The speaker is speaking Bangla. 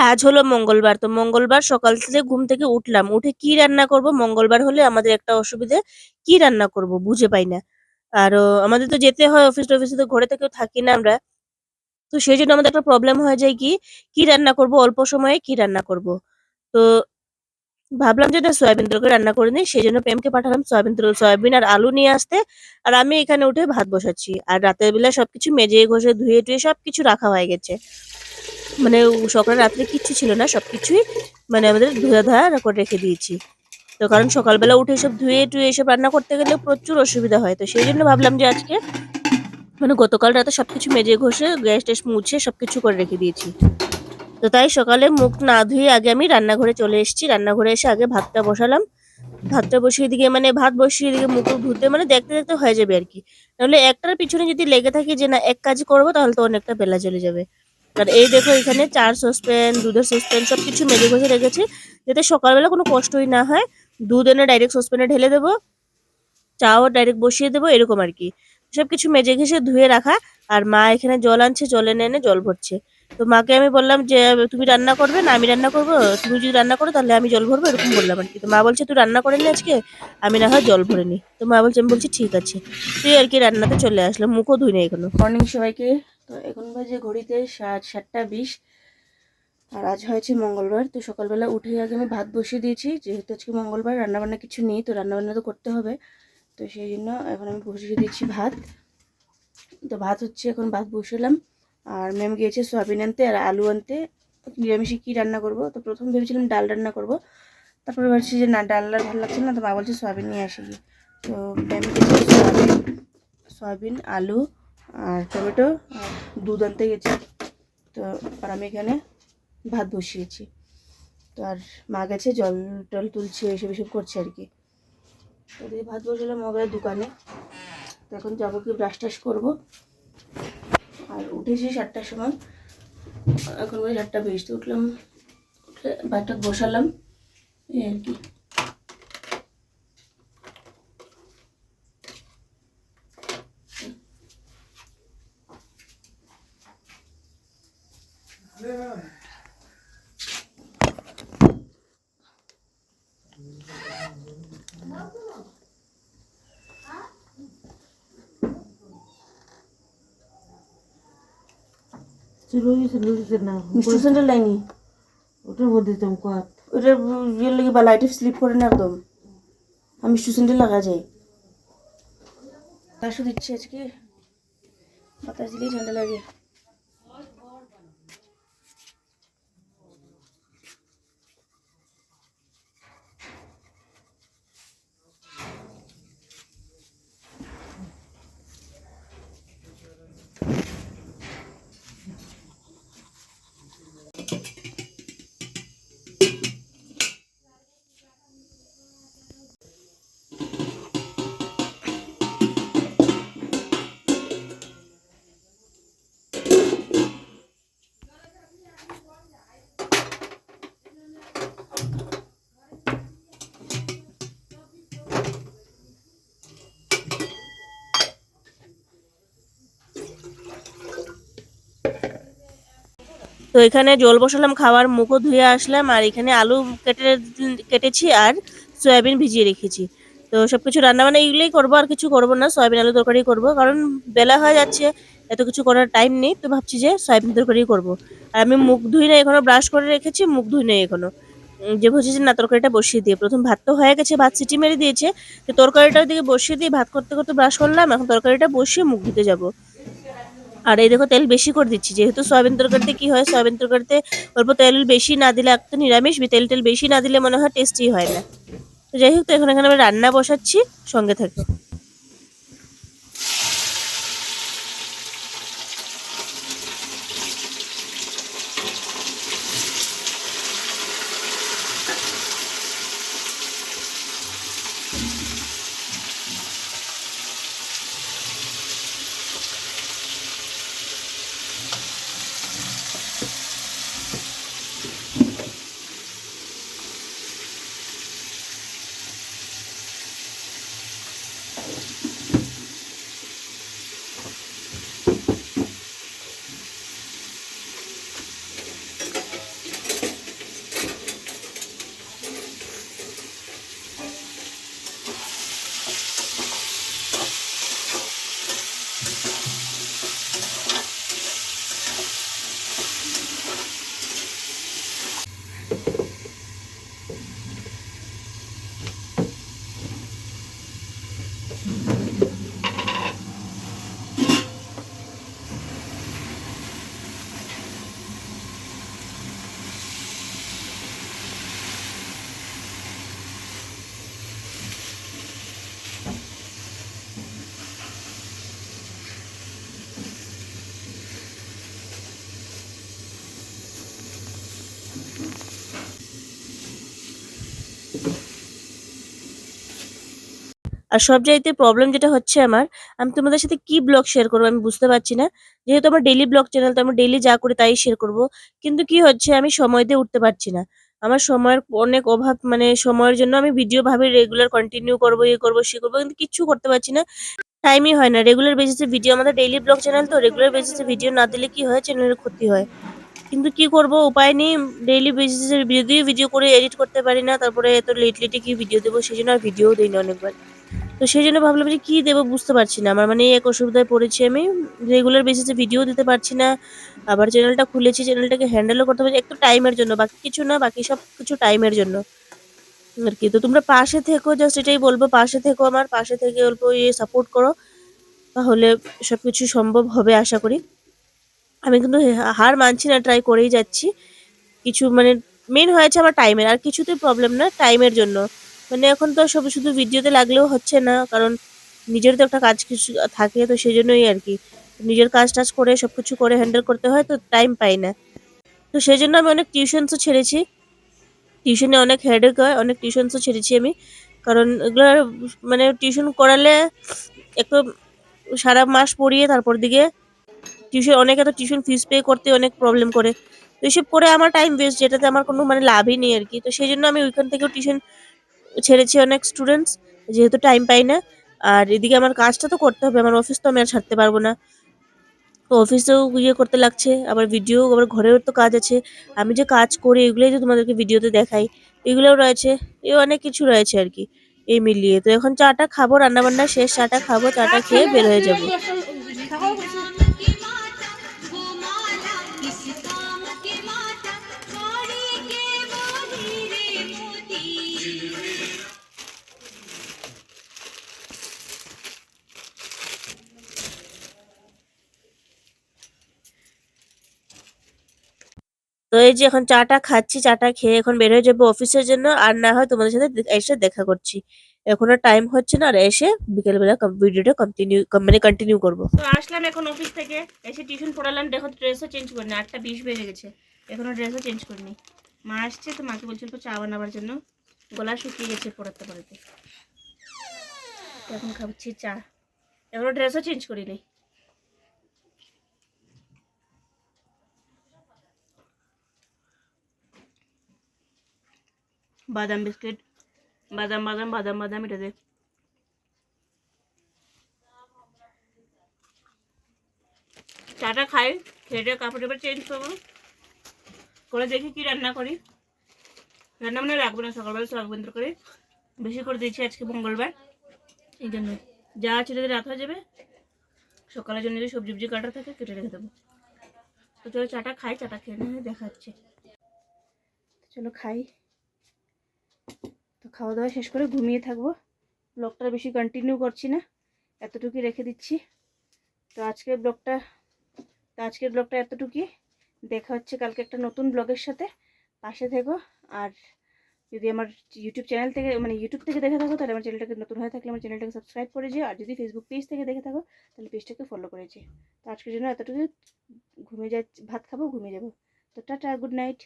আজ হলো মঙ্গলবার, তো মঙ্গলবার সকাল থেকে ঘুম থেকে উঠলাম, উঠে কি রান্না করব? মঙ্গলবার হলে আমাদের একটা অসুবিধে, কি রান্না করব বুঝে পাই না। আর আমাদের তো যেতে হয় অফিসে, তো ঘরে থেকেও থাকি না আমরা। তো সেইজন্য আমাদের একটা প্রবলেম হয়ে যায় কি, কি রান্না করব? অল্প সময়ে কি রান্না করব? তো ভাবলাম যে না সয়াবিন তরকারি রান্না করে নিই। সেজন্য প্রেমকে পাঠালাম সয়াবিন আর আলু নিয়ে আসতে। আর আমি এখানে উঠে ভাত বসাচ্ছি। আর রাতের বেলা সবকিছু মেজে ঘষে ধুয়ে-টুয়ে সবকিছু রাখা হয়ে গেছে। মানে সকালে রাত্রে কিচ্ছু ছিল না। সবকিছুই মানে আমাদের ধুয়া-ধায়া করে রেখে দিয়েছি। তো কারণ সকালবেলা উঠে এসব ধুয়ে-টুয়ে এসব রান্না করতে গেলে প্রচুর অসুবিধা হয়। তো সেইজন্য ভাবলাম যে আজকে মানে গতকাল রাতে সবকিছু মেজে ঘষে গ্যাস-ট্যাস মুছে সবকিছু করে রেখে দিয়েছি। তো তাই সকালে মুখ না ধুয়ে আগে আমি রান্নাঘরে চলে এসেছি। রান্নাঘরে এসে আগে ভাতটা বসালাম। ভাতটা বসিয়ে এদিকে মানে ভাত বসিয়ে এদিকে মুখ-টুখ ধুতে মানে দেখতে হয়ে যাবে আরকি। নাহলে একটার পিছনে যদি লেগে থাকি যে না এক কাজ করব তাহলে তো অনেকটা বেলা চলে যাবে। আর এই দেখো এখানে চা'র সসপ্যান, দুধের সসপ্যান সবকিছু মেজে ঘষে রেখেছি। যাতে সকালবেলা কোনো কষ্টই না হয়। দুধ এনে ডাইরেক্ট সসপ্যানে ঢেলে দেবো। চাও ডাইরেক্ট বসিয়ে দেবো এরকম আরকি। সবকিছু মেজে ঘেষে ধুয়ে রাখা। আর মা এখানে জল আনছে, জল এনে জল ভরছে। তো মাকে আমি বললাম যে, "তুমি রান্না করবে না আমি রান্না করব? তুমি যদি রান্না করো তাহলে আমি জল ভরবো।" এরকম বললাম আরকি। তো মা বলছে, "তুই রান্না করে নে আজকে, আমি না হয় জল ভরে নিই।" তো মা বলছে আমি বলছি, "ঠিক আছে।" তো এই আরকি রান্নাতে চলে আসলাম। মুখও ধুই নাই এখনো। মর্নিং সবাইকে। তো এখন বাজে ঘড়িতে 7:30। আর আজ হয়েছে মঙ্গলবার। তো সকালবেলা উঠেই আগে আমি ভাত বসিয়ে দিয়েছি। যেহেতু আজকে মঙ্গলবার রান্নাবান্না কিছু নেই, তো রান্নাবান্না তো করতে হবে। তো সেই জন্য এখন আমি বসিয়ে দিচ্ছি ভাত। তো ভাত হচ্ছে, এখন ভাত বসালাম। আর ম্যাম গিয়েছে সয়াবিন আনতে আর আলু আনতে। নিরামিষে কী রান্না করব? তো প্রথম ভেবেছিলাম ডাল রান্না করব। তারপরে ভাবছি যে না ডাল আর ভালো লাগছে না, তো মা বলছে সয়াবিন নিয়ে আসি। তো ম্যাম গেছে সয়াবিন আলু আর টমেটো আর দুধ আনতে গেছে। তো আর আমি এখানে ভাত বসিয়েছি। তো আর মা গেছে জল টল তুলছে, এসব করছে আর কি। তো দিয়ে ভাত বসালাম মোবাইলের দোকানে। তো এখন যাবো কি ব্রাশ টাশ করবো। আর উঠেছি 7টার সময়, এখন ওই 7:20 উঠলাম। উঠে ভাতটা বসালাম এই আর কি। মিষ্টি স্যান্ডেল লাইনি ওটার মধ্যে তুমি কত ওটা ইয়ের লেগে বা লাইটে স্লিপ করে না একদম। আমি মিষ্টি স্যান্ডেল লাগা যায় বাতাসও দিচ্ছে আজকে, বাতাস দিলেই ঠান্ডা লাগে। তো এখানে জল বসালাম খাওয়ার, মুখও ধুয়ে আসলাম। আর এখানে আলু কেটেছি আর সয়াবিন ভিজিয়ে রেখেছি। তো সবকিছু রান্নাবান্না এগুলোই করবো, আর কিছু করবো না। সয়াবিন আলু তরকারি করবো, কারণ বেলা হয়ে যাচ্ছে, এত কিছু করার টাইম নেই। তো ভাবছি যে সয়াবিন তরকারি করবো। আর আমি মুখ ধুই না এখনো, ব্রাশ করে রেখেছি, মুখ ধুই নাই এখনো। যে ভাবছি যে না তরকারিটা বসিয়ে দিয়ে, প্রথম ভাত তো হয়ে গেছে, ভাত সিটি মেরে দিয়েছে। তো তরকারিটার দিকে বসিয়ে দিয়ে ভাত করতে করতে ব্রাশ করলাম, এখন তরকারিটা বসিয়ে মুখ ধুতে যাবো। আর এই দেখো তেল বেশি করে দিচ্ছি, যেহেতু সয়াবিন তরকারিতে কি হয়, সয়াবিন তরকারিতে অল্প তেল বেশি না দিলে, একটা নিরামিষ তেল বেশি না দিলে মনে হয় টেস্টি হয় না। তো যাই হোক, তো এখন এখানে আমি রান্না বসাচ্ছি, সঙ্গে থাকো। আর সবচাইতে প্রবলেম যেটা হচ্ছে আমার, আমি তোমাদের সাথে কি ব্লগ শেয়ার করব আমি বুঝতে পারছি না। যেহেতু আমার ডেইলি ব্লগ চ্যানেল, তো আমি ডেইলি যা করি তাই শেয়ার করব। কিন্তু কি হচ্ছে, আমি সময় দিয়ে উঠতে পারছি না। আমার সময়ের অনেক অভাব, মানে সময়ের জন্য আমি ভিডিও ভাবে রেগুলার কন্টিনিউ করব, ইয়ে করব, সে করব, কিন্তু কিচ্ছু করতে পারছি না। টাইমই হয় না। রেগুলার বেসিসে ভিডিও, আমাদের ডেইলি ব্লগ চ্যানেল, তো রেগুলার বেসিসে ভিডিও না দিলে কি হয়, চ্যানেলের ক্ষতি হয়। কিন্তু কি করব, উপায় নেই। ডেইলি বেসিসে যদিও ভিডিও করে এডিট করতে পারি না, তারপরে এত লেট লেটে কি ভিডিও দেবো, সেজন্য আর ভিডিও দিই না অনেকবার। তো সেই জন্য ভাবলাম যে কি দেবো বুঝতে পারছি না। আমার মানে এই এক অসুবিধায় পড়েছি আমি। রেগুলার বেসিসে ভিডিও দিতে পারছি না। আবার চ্যানেলটা খুলেছি, চ্যানেলটাকে হ্যান্ডেলও করতে পারছি, একটু টাইমের জন্য, বাকি কিছু না, বাকি সব কিছু টাইমের জন্য আর কি। তো তোমরা পাশে থেকো, জাস্ট এটাই বলবো, পাশে থেকো, আমার পাশে থেকে অল্প সাপোর্ট করো, তাহলে সবকিছু সম্ভব হবে আশা করি। আমি কিন্তু হার মানছি না, ট্রাই করেই যাচ্ছি। কিছু মানে মেন হয়েছে আমার টাইমের, আর কিছুতেই প্রবলেম না, টাইমের জন্য। মানে এখন তো সব শুধু ভিডিওতে লাগলেও হচ্ছে না, কারণ নিজের তো একটা কাজ কিছু থাকে, তো সেই জন্যই আর কি। নিজের কাজ টাজ করে সবকিছু করে হ্যান্ডেল করতে হয়, তো টাইম পাই না। তো সেই জন্য আমি অনেক টিউশনসও ছেড়েছি। টিউশনে অনেক হেডেক হয়, অনেক টিউশনসও ছেড়েছি আমি। কারণ এগুলো মানে টিউশন করালে একটু সারা মাস পড়িয়ে তারপর দিকে টিউশন, অনেকে তো টিউশন ফিস পে করতে অনেক প্রবলেম করে। তো এসব করে আমার টাইম ওয়েস্ট, যেটাতে আমার কোনো মানে লাভই নেই আর কি। তো সেই জন্য আমি ওইখান থেকেও টিউশন ছেড়েছি অনেক স্টুডেন্টস, যেহেতু টাইম পাই না। আর এদিকে আমার কাজটা তো করতে হবে, আমার অফিস তো আমি আর ছাড়তে পারবো না। তো অফিসেও করতে লাগছে, আবার ভিডিও, আবার ঘরেও তো কাজ আছে। আমি যে কাজ করি এগুলোই তো তোমাদেরকে ভিডিওতে দেখাই, এগুলোও রয়েছে। অনেক কিছু রয়েছে আর কি, এই মিলিয়ে। তো এখন চাটা খাবো, রান্না বান্না শেষ, চাটা খাবো, চাটা খেয়ে বের হয়ে যাবো। তো এই যে এখন চাটা খাচ্ছি, চাটা খেয়ে এখন বের হয়ে যাবো অফিসের জন্য। আর না হয় তোমাদের সাথে এসে দেখা করছি। এখন আর টাইম হচ্ছে না, আর এসে বিকেলবেলা ভিডিওটা মানে কন্টিনিউ করবো। তো আসলাম এখন অফিস থেকে, এসে টিউশন পড়ালাম, দেখো ড্রেসও চেঞ্জ করিনি, 8:20 বেজে গেছে, এখনো ড্রেসও চেঞ্জ করিনি। মা আসছে, তো মাকে বলছিল একটু চা বানাবার জন্য, গলা শুকিয়ে গেছে পড়াতে পড়াতে। তো এখন খাচ্ছি চা, এখনো ড্রেসও চেঞ্জ করিনি। বাদাম বিস্কিট, বাদাম বাদাম বাদাম বাদাম, এটা দে। চাটা খাই, খেয়ে কাপড় টাপড় চেঞ্জ করবো, করে দেখি কি রান্না করি। রান্না মানে রাখবো না, সকালবেলা সব বন্ধ করে বেশি করে দিয়েছি, আজকে মঙ্গলবার, এই জন্য যা আছে যদি রাত হয়ে যাবে, সকালের জন্য যদি সবজি সবজি কাটা থাকে কেটে রেখে দেবো। তো চলো চাটা খাই, চাটা খেয়ে নিয়ে দেখাচ্ছে। চলো খাই। তো খাওয়া দাওয়া শেষ করে ঘুমিয়ে থাকবো, ব্লগটা বেশি কন্টিনিউ করছি না, এতটুকুই রেখে দিচ্ছি। তো আজকের ব্লগটা এতটুকুই। দেখা হচ্ছে কালকে একটা নতুন ব্লগের সাথে, পাশে থেকো। আর যদি আমার ইউটিউব চ্যানেল থেকে, মানে ইউটিউব থেকে দেখে থাকো, তাহলে আমার চ্যানেলটাকে, নতুন হয়ে থাকলে আমার চ্যানেলটাকে সাবস্ক্রাইব করে যেও। আর যদি ফেসবুক পেজ থেকে দেখে থাকো, তাহলে পেজটাকে ফলো করে যেও। তো আজকের জন্য এতটুকু, ঘুমিয়ে যাচ্ছি, ভাত খাবো, ঘুমিয়ে যাবো। তো টাটা, গুড নাইট।